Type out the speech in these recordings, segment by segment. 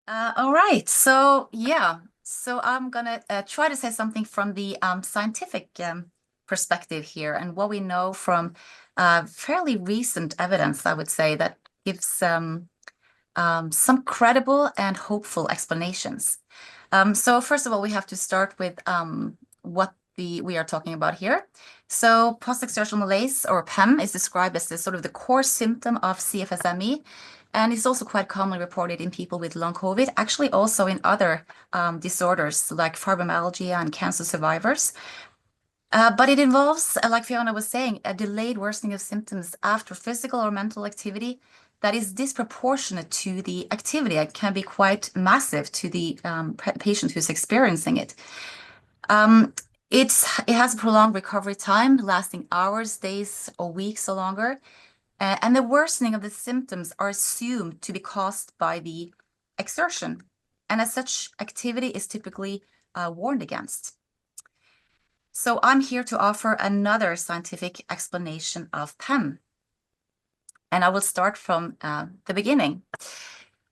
All right. So I'm gonna try to say something from the scientific perspective here, and what we know from fairly recent evidence, I would say, that gives some credible and hopeful explanations. So first of all, we have to start with what we are talking about here. So post-exertional malaise, or PEM, is described as the sort of the core symptom of CFSME, and it's also quite commonly reported in people with long COVID, actually also in other disorders like fibromyalgia and cancer survivors. But it involves, like Fiona was saying, a delayed worsening of symptoms after physical or mental activity that is disproportionate to the activity and can be quite massive to the patient who's experiencing it. Um, it has a prolonged recovery time, lasting hours, days, or weeks or longer. And the worsening of the symptoms are assumed to be caused by the exertion. And as such, activity is typically warned against. So I'm here to offer another scientific explanation of PEM. And I will start from the beginning.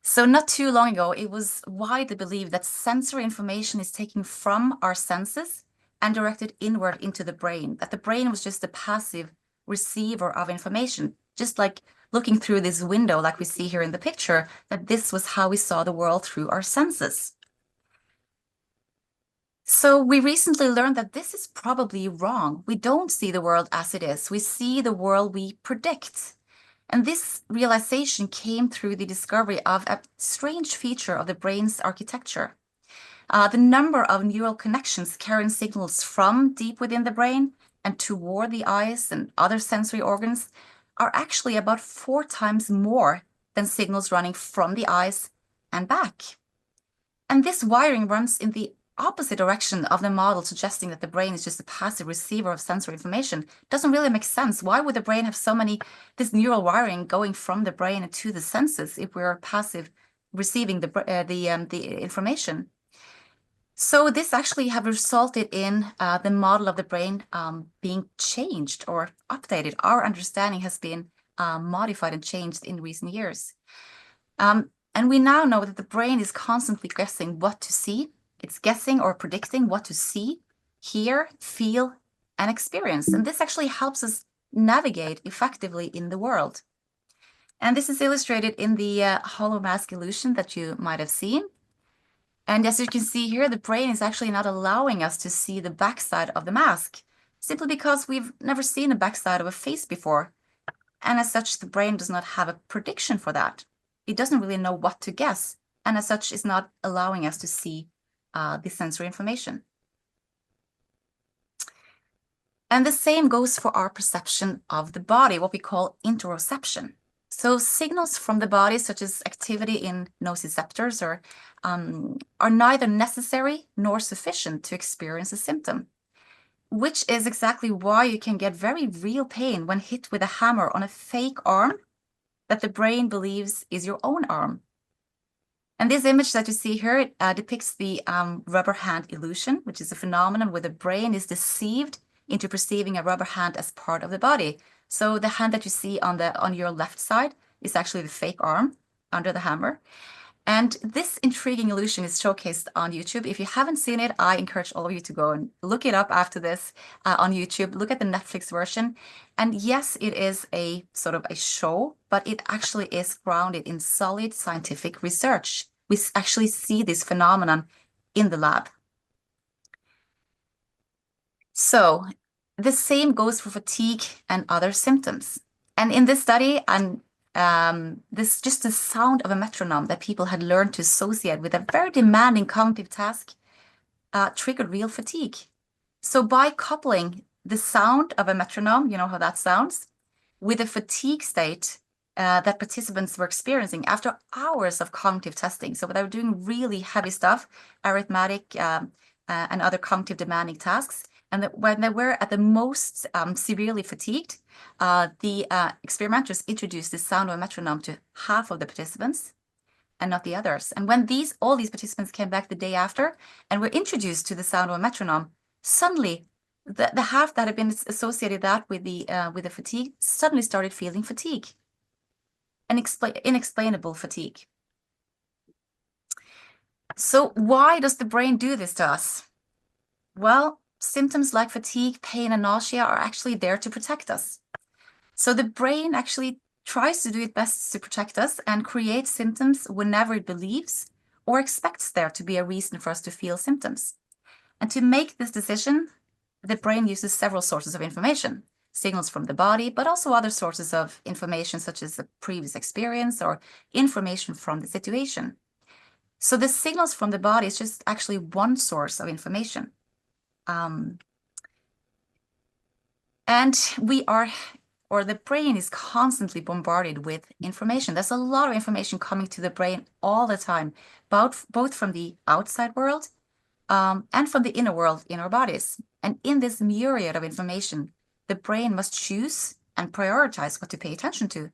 So not too long ago, it was widely believed that sensory information is taken from our senses and directed inward into the brain, that the brain was just a passive receiver of information, just like looking through this window like we see here in the picture, that this was how we saw the world through our senses. So we recently learned that this is probably wrong. We don't see the world as it is. We see the world we predict. And this realization came through the discovery of a strange feature of the brain's architecture. The number of neural connections carrying signals from deep within the brain and toward the eyes and other sensory organs are actually about 4 times more than signals running from the eyes and back. And this wiring runs in the opposite direction of the model, suggesting that the brain is just a passive receiver of sensory information. Doesn't really make sense. Why would the brain have this neural wiring going from the brain to the senses if we're passive receiving the information? So this actually have resulted in the model of the brain being changed or updated. Our understanding has been modified and changed in recent years. And we now know that the brain is constantly guessing what to see. It's guessing or predicting what to see, hear, feel, and experience. And this actually helps us navigate effectively in the world. And this is illustrated in the hollow mask illusion that you might have seen. And as you can see here, the brain is actually not allowing us to see the backside of the mask, simply because we've never seen a backside of a face before. And as such, the brain does not have a prediction for that. It doesn't really know what to guess, and as such is not allowing us to see the sensory information. And the same goes for our perception of the body, what we call interoception. So signals from the body, such as activity in nociceptors, are neither necessary nor sufficient to experience a symptom, which is exactly why you can get very real pain when hit with a hammer on a fake arm that the brain believes is your own arm. And this image that you see here depicts the rubber hand illusion, which is a phenomenon where the brain is deceived into perceiving a rubber hand as part of the body. So the hand that you see on your left side is actually the fake arm under the hammer. And this intriguing illusion is showcased on YouTube. If you haven't seen it, I encourage all of you to go and look it up after this on YouTube. Look at the Netflix version. And yes, it is a sort of a show, but it actually is grounded in solid scientific research. We actually see this phenomenon in the lab. So the same goes for fatigue and other symptoms. And in this study, just the sound of a metronome that people had learned to associate with a very demanding cognitive task triggered real fatigue. So by coupling the sound of a metronome, you know how that sounds, with a fatigue state that participants were experiencing after hours of cognitive testing. So they were doing really heavy stuff, arithmetic and other cognitive demanding tasks. And when they were at the most severely fatigued, the experimenters introduced the sound of a metronome to half of the participants and not the others. And when all these participants came back the day after and were introduced to the sound of a metronome, suddenly the half that had been associated with the fatigue suddenly started feeling fatigue, inexplainable fatigue. So why does the brain do this to us? Well, symptoms like fatigue, pain, and nausea are actually there to protect us. So the brain actually tries to do its best to protect us and create symptoms whenever it believes or expects there to be a reason for us to feel symptoms. And to make this decision, the brain uses several sources of information, signals from the body, but also other sources of information such as the previous experience or information from the situation. So the signals from the body is just actually one source of information. And the brain is constantly bombarded with information. There's a lot of information coming to the brain all the time, both from the outside world and from the inner world in our bodies. And in this myriad of information, the brain must choose and prioritize what to pay attention to.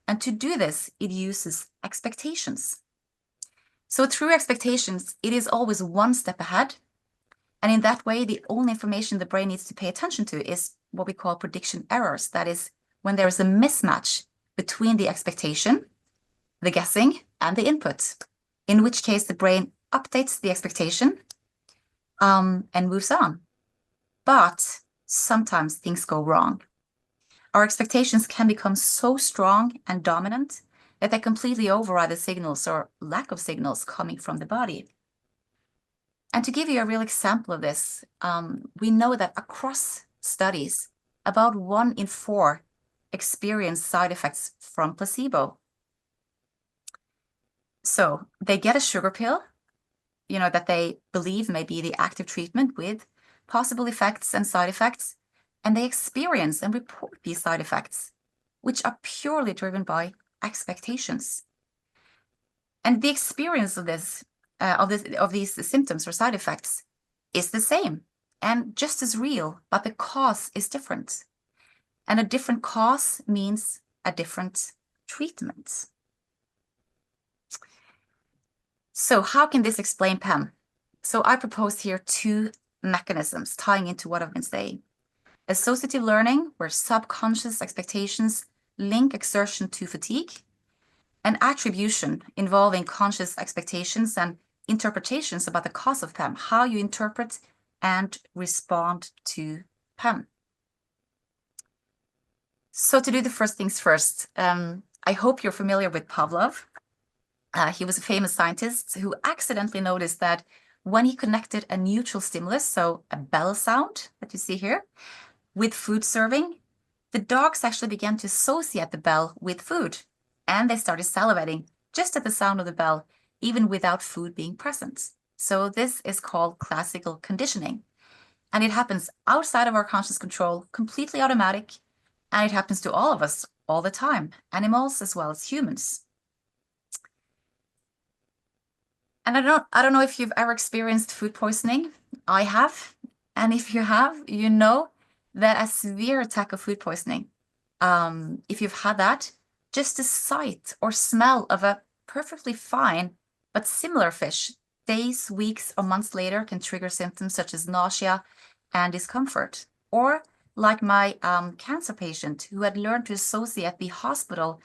And to do this, it uses expectations. So through expectations, it is always one step ahead. And in that way, the only information the brain needs to pay attention to is what we call prediction errors. That is, when there is a mismatch between the expectation, the guessing, and the input, in which case the brain updates the expectation and moves on. But sometimes things go wrong. Our expectations can become so strong and dominant that they completely override the signals or lack of signals coming from the body. And to give you a real example of this, we know that across studies, about 1 in 4 experience side effects from placebo. So they get a sugar pill, that they believe may be the active treatment with possible effects and side effects, and they experience and report these side effects, which are purely driven by expectations. And the experience of these symptoms or side effects is the same and just as real, but the cause is different. And a different cause means a different treatment. So how can this explain PEM? So I propose here 2 mechanisms tying into what I've been saying. Associative learning, where subconscious expectations link exertion to fatigue, and attribution, involving conscious expectations and interpretations about the cause of PEM, how you interpret and respond to PEM. So to do the first things first, I hope you're familiar with Pavlov. He was a famous scientist who accidentally noticed that when he connected a neutral stimulus, so a bell sound that you see here, with food serving, the dogs actually began to associate the bell with food, and they started salivating just at the sound of the bell, even without food being present. So this is called classical conditioning, and it happens outside of our conscious control, completely automatic, and it happens to all of us all the time, animals as well as humans. And I don't know if you've ever experienced food poisoning. I have. And if you have, you know that a severe attack of food poisoning, if you've had that, just the sight or smell of a perfectly fine but similar fish days, weeks, or months later can trigger symptoms such as nausea and discomfort. Or like my cancer patient who had learned to associate the hospital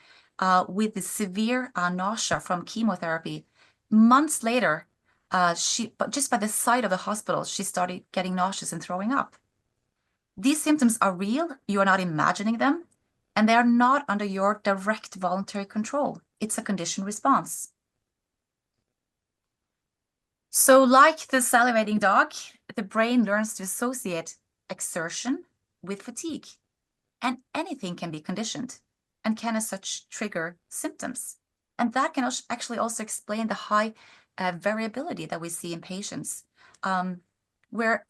with the severe nausea from chemotherapy. Months later, but just by the sight of the hospital, she started getting nauseous and throwing up. These symptoms are real, you are not imagining them, and they are not under your direct voluntary control. It's a conditioned response. So like the salivating dog, the brain learns to associate exertion with fatigue, and anything can be conditioned and can as such trigger symptoms. And that can actually also explain the high variability that we see in patients, where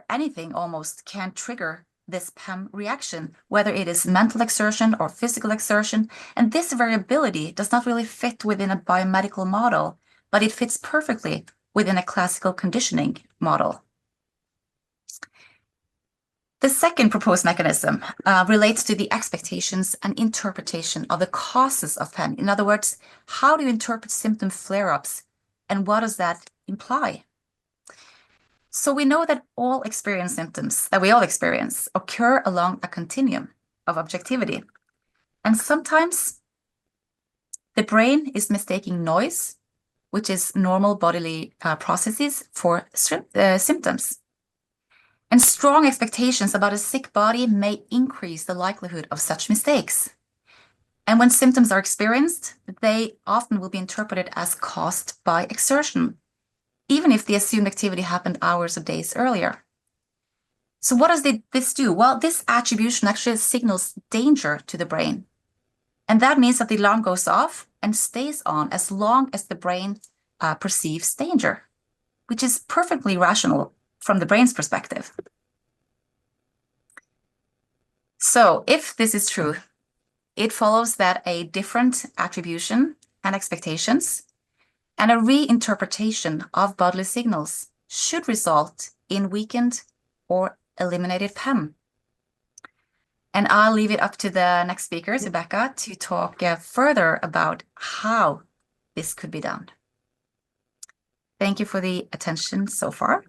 anything almost can trigger this PEM reaction, whether it is mental exertion or physical exertion. And this variability does not really fit within a biomedical model, but it fits perfectly within a classical conditioning model. The second proposed mechanism relates to the expectations and interpretation of the causes of PEM. In other words, how do you interpret symptom flare-ups, and what does that imply? So we know that all experience symptoms that we all experience occur along a continuum of objectivity. And sometimes the brain is mistaking noise which is normal bodily processes for symptoms. And strong expectations about a sick body may increase the likelihood of such mistakes. And when symptoms are experienced, they often will be interpreted as caused by exertion, even if the assumed activity happened hours or days earlier. So what does this do? Well, this attribution actually signals danger to the brain. And that means that the alarm goes off and stays on as long as the brain perceives danger, which is perfectly rational from the brain's perspective. So if this is true, it follows that a different attribution and expectations and a reinterpretation of bodily signals should result in weakened or eliminated PEM. And I'll leave it up to the next speaker, Rebecca, to talk further about how this could be done. Thank you for the attention so far.